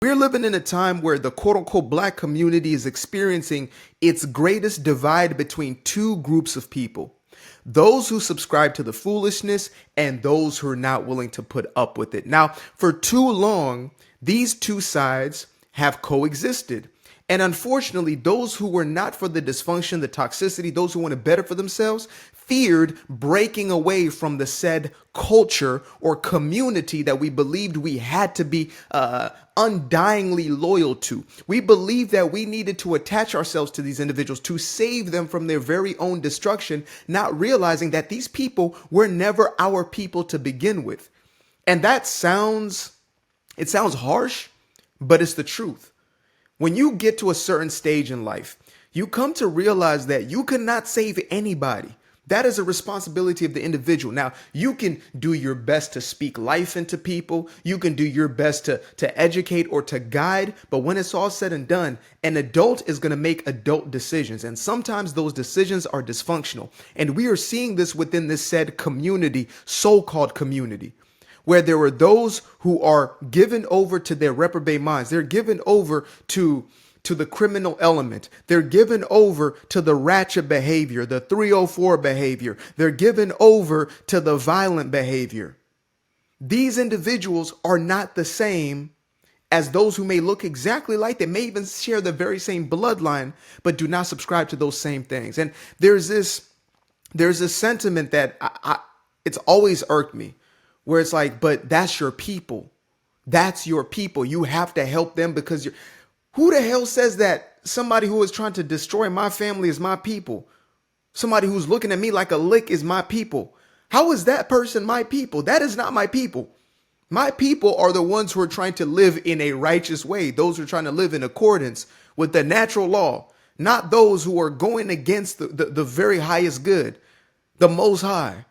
We're living in a time where the quote unquote black community is experiencing its greatest divide between two groups of people: those who subscribe to the foolishness and those who are not willing to put up with it. Now, for too long, these two sides have coexisted. And unfortunately, those who were not for the dysfunction, the toxicity, those who wanted better for themselves, feared breaking away from the said culture or community that we believed we had to be undyingly loyal to. We believed that we needed to attach ourselves to these individuals to save them from their very own destruction, not realizing that these people were never our people to begin with. And it sounds harsh, but it's the truth. When you get to a certain stage in life, you come to realize that you cannot save anybody. That is a responsibility of the individual. Now, you can do your best to speak life into people. You can do your best to educate or to guide. But when it's all said and done, an adult is going to make adult decisions. And sometimes those decisions are dysfunctional. And we are seeing this within this said community, so-called community, where there are those who are given over to their reprobate minds. They're given over to the criminal element. They're given over to the ratchet behavior, the 304 behavior. They're given over to the violent behavior. These individuals are not the same as those who may look exactly like them, may even share the very same bloodline, but do not subscribe to those same things. And there's this sentiment that it's always irked me, where it's like, but that's your people. That's your people. You have to help them because who the hell says that somebody who is trying to destroy my family is my people? Somebody who's looking at me like a lick is my people. How is that person my people? That is not my people. My people are the ones who are trying to live in a righteous way. Those who are trying to live in accordance with the natural law, not those who are going against the very highest good, the Most High.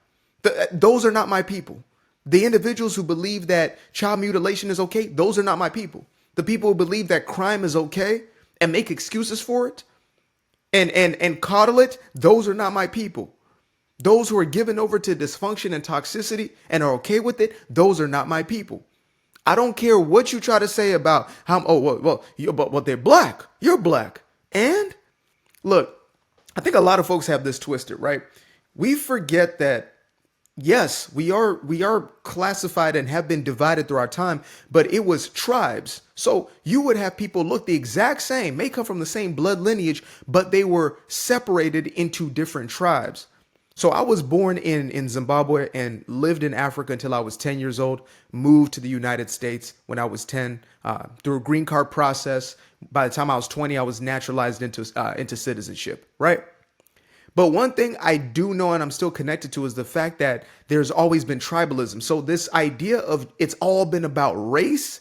Those are not my people. The individuals who believe that child mutilation is okay, those are not my people. The people who believe that crime is okay and make excuses for it and coddle it, those are not my people. Those who are given over to dysfunction and toxicity and are okay with it, those are not my people. I don't care what you try to say about but they're black. You're black. And look, I think a lot of folks have this twisted, right? We forget that yes, we are classified and have been divided through our time, but it was tribes. So you would have people look the exact same, may come from the same blood lineage, but they were separated into different tribes. So I was born in Zimbabwe and lived in Africa until I was 10 years old, moved to the United States when I was 10 through a green card process. By the time I was 20, I was naturalized into citizenship, right? But one thing I do know and I'm still connected to is the fact that there's always been tribalism. So this idea of it's all been about race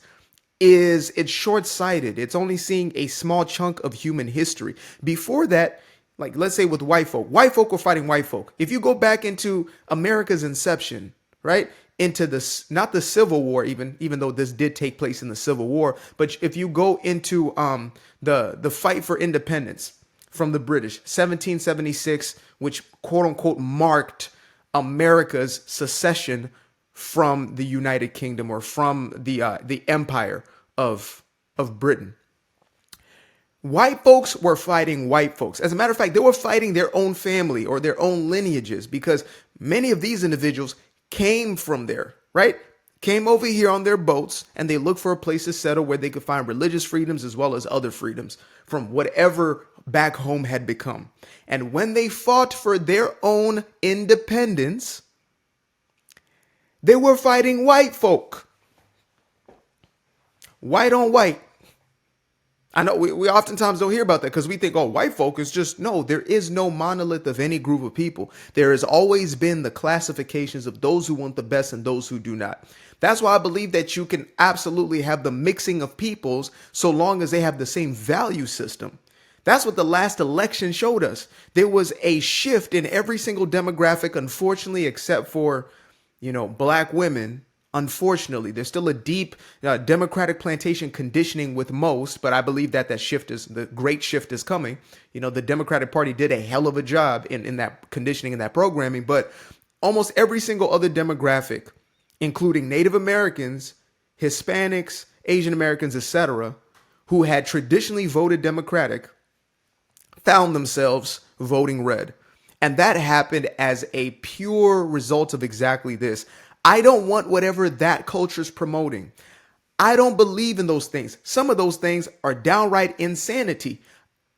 it's short-sighted. It's only seeing a small chunk of human history. Before that, like let's say with white folk were fighting white folk. If you go back into America's inception, right? Into this, not the Civil War, even though this did take place in the Civil War, but if you go into the fight for independence from the British, 1776, which quote unquote marked America's secession from the United Kingdom or from the empire of Britain. White folks were fighting white folks. As a matter of fact, they were fighting their own family or their own lineages because many of these individuals came from there, right? Came over here on their boats and they looked for a place to settle where they could find religious freedoms as well as other freedoms from whatever back home had become. And when they fought for their own independence, they were fighting white folk. White on white. I know we oftentimes don't hear about that because we think, oh, white folk is just, no, there is no monolith of any group of people. There has always been the classifications of those who want the best and those who do not. That's why I believe that you can absolutely have the mixing of peoples so long as they have the same value system. That's what the last election showed us. There was a shift in every single demographic, unfortunately, except for, black women. Unfortunately, there's still a deep democratic plantation conditioning with most, but I believe that the great shift is coming. The Democratic Party did a hell of a job in that conditioning and that programming, but almost every single other demographic, including Native Americans, Hispanics, Asian Americans, etc., who had traditionally voted Democratic, found themselves voting red. And that happened as a pure result of exactly this. I don't want whatever that culture is promoting. I don't believe in those things. Some of those things are downright insanity.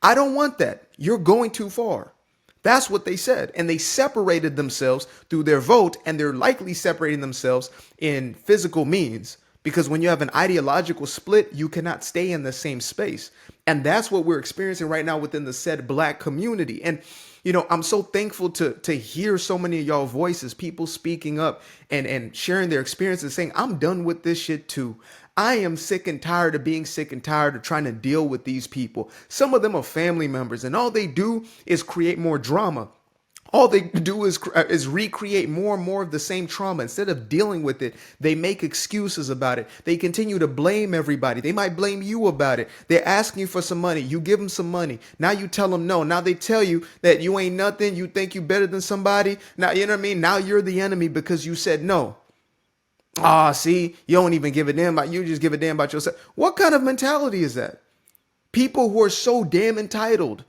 I don't want that. You're going too far. That's what they said. And they separated themselves through their vote, and they're likely separating themselves in physical means. Because when you have an ideological split, you cannot stay in the same space. And that's what we're experiencing right now within the said black community. And, I'm so thankful to hear so many of y'all voices, people speaking up and sharing their experiences, saying, I'm done with this shit too. I am sick and tired of being sick and tired of trying to deal with these people. Some of them are family members, and all they do is create more drama. All they do is recreate more and more of the same trauma. Instead of dealing with it, they make excuses about it. They continue to blame everybody. They might blame you about it. They're asking you for some money. You give them some money. Now you tell them no. Now they tell you that you ain't nothing. You think you better than somebody. Now, you know what I mean? Now you're the enemy because you said no. See, you don't even give a damn about you. Just give a damn about yourself. What kind of mentality is that? People who are so damn entitled.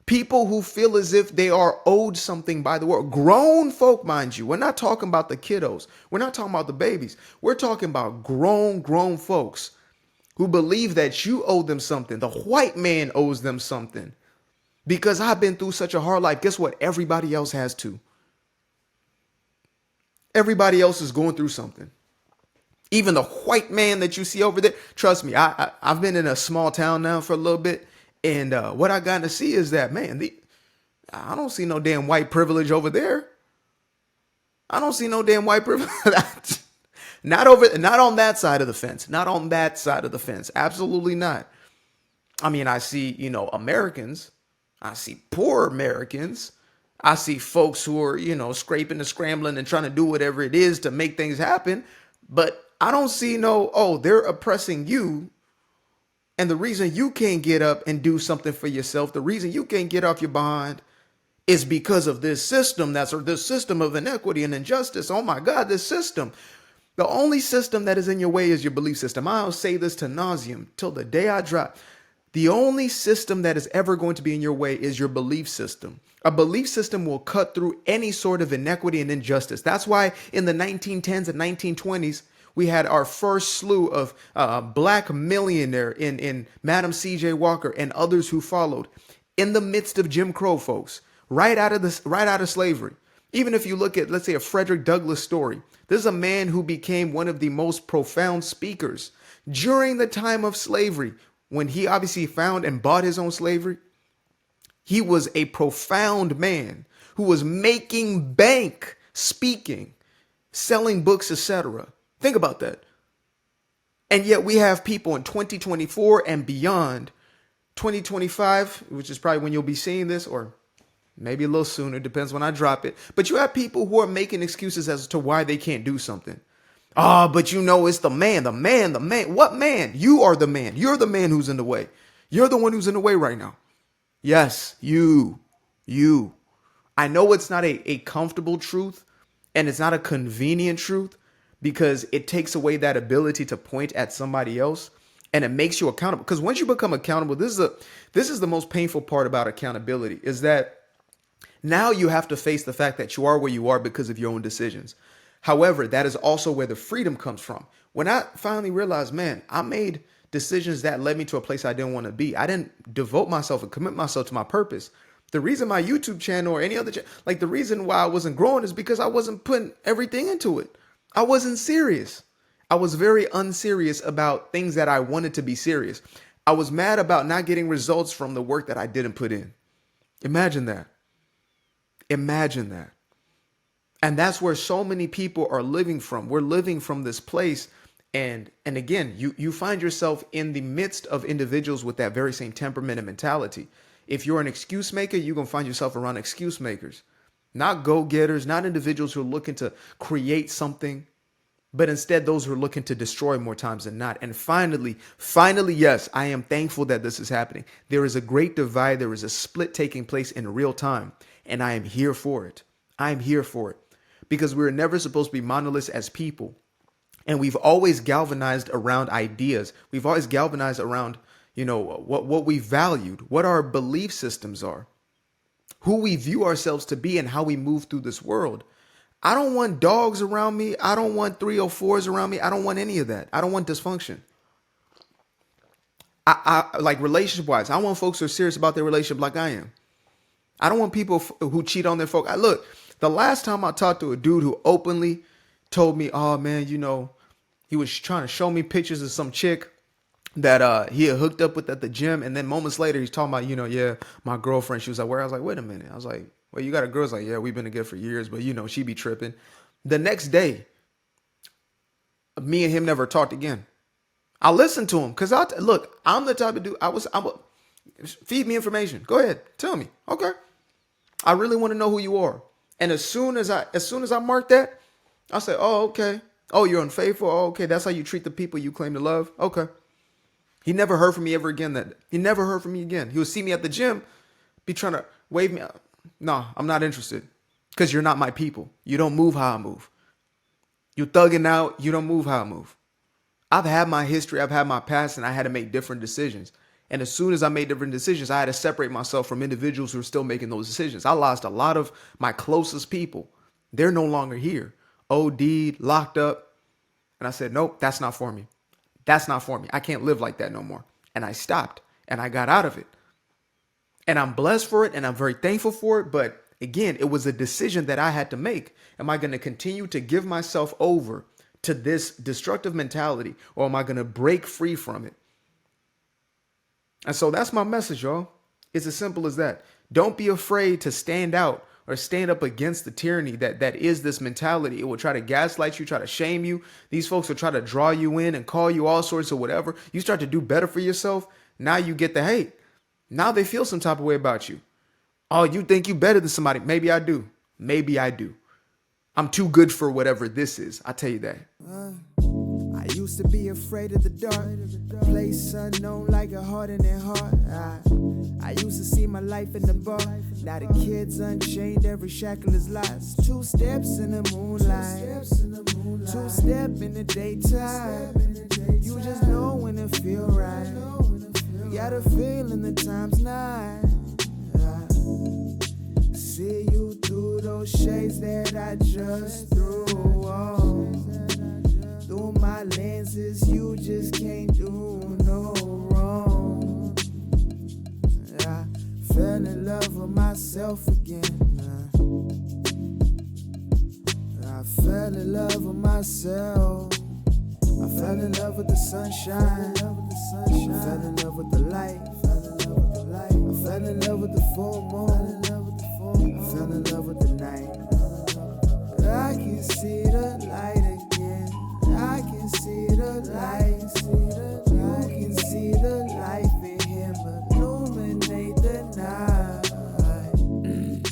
People who feel as if they are owed something by the world. Grown folk, mind you. We're not talking about the kiddos. We're not talking about the babies. We're talking about grown folks who believe that you owe them something. The white man owes them something. Because I've been through such a hard life. Guess what? Everybody else has too. Everybody else is going through something. Even the white man that you see over there. Trust me, I've been in a small town now for a little bit. And what I got to see is that, man, I don't see no damn white privilege over there. I don't see no damn white privilege. Not on that side of the fence. Not on that side of the fence. Absolutely not. I mean, I see, Americans. I see poor Americans. I see folks who are, scraping and scrambling and trying to do whatever it is to make things happen. But I don't see they're oppressing you. And the reason you can't get up and do something for yourself, the reason you can't get off your behind is because of this system this system of inequity and injustice. Oh my God, this system. The only system that is in your way is your belief system. I'll say this to nauseam till the day I drop. The only system that is ever going to be in your way is your belief system. A belief system will cut through any sort of inequity and injustice. That's why in the 1910s and 1920s, we had our first slew of black millionaire in Madam C.J. Walker and others who followed in the midst of Jim Crow, folks, right out of slavery. Even if you look at, let's say, a Frederick Douglass story, this is a man who became one of the most profound speakers during the time of slavery. When he obviously found and bought his own slavery, he was a profound man who was making bank speaking, selling books, etc. Think about that. And yet we have people in 2024 and beyond, 2025, which is probably when you'll be seeing this, or maybe a little sooner, depends when I drop it. But you have people who are making excuses as to why they can't do something. But it's the man. What man? You are the man. You're the man who's in the way. You're the one who's in the way right now. Yes, you. I know it's not a comfortable truth and it's not a convenient truth because it takes away that ability to point at somebody else and it makes you accountable. Because once you become accountable, this is the most painful part about accountability is that now you have to face the fact that you are where you are because of your own decisions. However, that is also where the freedom comes from. When I finally realized, man, I made decisions that led me to a place I didn't want to be. I didn't devote myself and commit myself to my purpose. The reason my YouTube channel or any other channel, like the reason why I wasn't growing is because I wasn't putting everything into it. I wasn't serious. I was very unserious about things that I wanted to be serious. I was mad about not getting results from the work that I didn't put in. Imagine that. Imagine that. And that's where so many people are living from. We're living from this place. And again, you find yourself in the midst of individuals with that very same temperament and mentality. If you're an excuse maker, you're going to find yourself around excuse makers, not go-getters, not individuals who are looking to create something, but instead those who are looking to destroy more times than not. And finally, yes, I am thankful that this is happening. There is a great divide. There is a split taking place in real time. And I am here for it. I'm here for it because we're never supposed to be monoliths as people. And we've always galvanized around ideas. We've always galvanized around, what we valued, what our belief systems are, who we view ourselves to be, and how we move through this world. I don't want dogs around me. I don't want 304s around me. I don't want any of that. I don't want dysfunction. I like relationship wise, I want folks who are serious about their relationship like I am. I don't want people who cheat on their folk. Look, the last time I talked to a dude who openly told me, oh man, he was trying to show me pictures of some chick that he had hooked up with at the gym. And then moments later, he's talking about, yeah, my girlfriend, she was like, where? I was like, wait a minute. I was like, well, you got a girl? He's like, yeah, we've been together for years, but she be tripping. The next day, me and him never talked again. I listened to him because look, I'm the type of dude, feed me information. Go ahead. Tell me. Okay. I really want to know who you are. And as soon as I mark that, I say, oh, okay. Oh, you're unfaithful. Oh, okay. That's how you treat the people you claim to love. Okay. He never heard from me ever again. He never heard from me again. He would see me at the gym, be trying to wave me out. No, I'm not interested because you're not my people. You don't move how I move. You thugging out. You don't move how I move. I've had my history. I've had my past, and I had to make different decisions. And as soon as I made different decisions, I had to separate myself from individuals who are still making those decisions. I lost a lot of my closest people. They're no longer here. OD'd, locked up. And I said, nope, that's not for me. That's not for me. I can't live like that no more. And I stopped and I got out of it. And I'm blessed for it and I'm very thankful for it. But again, it was a decision that I had to make. Am I going to continue to give myself over to this destructive mentality, or am I going to break free from it? And so that's my message, y'all. It's as simple as that. Don't be afraid to stand out or stand up against the tyranny that is this mentality. It will try to gaslight you, try to shame you. These folks will try to draw you in and call you all sorts of whatever. You start to do better for yourself. Now you get the hate. Now they feel some type of way about you. Oh, you think you better than somebody. Maybe I do. Maybe I do. I'm too good for whatever this is. I tell you that. I used to be afraid of the dark, a place unknown like a heart in their heart. I used to see my life in the bar. Now the kids unchained, every shackle is lost. 2 steps in the moonlight, 2 step in the daytime. You just know when it feel right. You got a feeling the time's not. See you through those shades that I just threw on. Through my lenses, you just can't do no wrong. I fell in love with myself again. I fell in love with myself. I fell in love with the sunshine.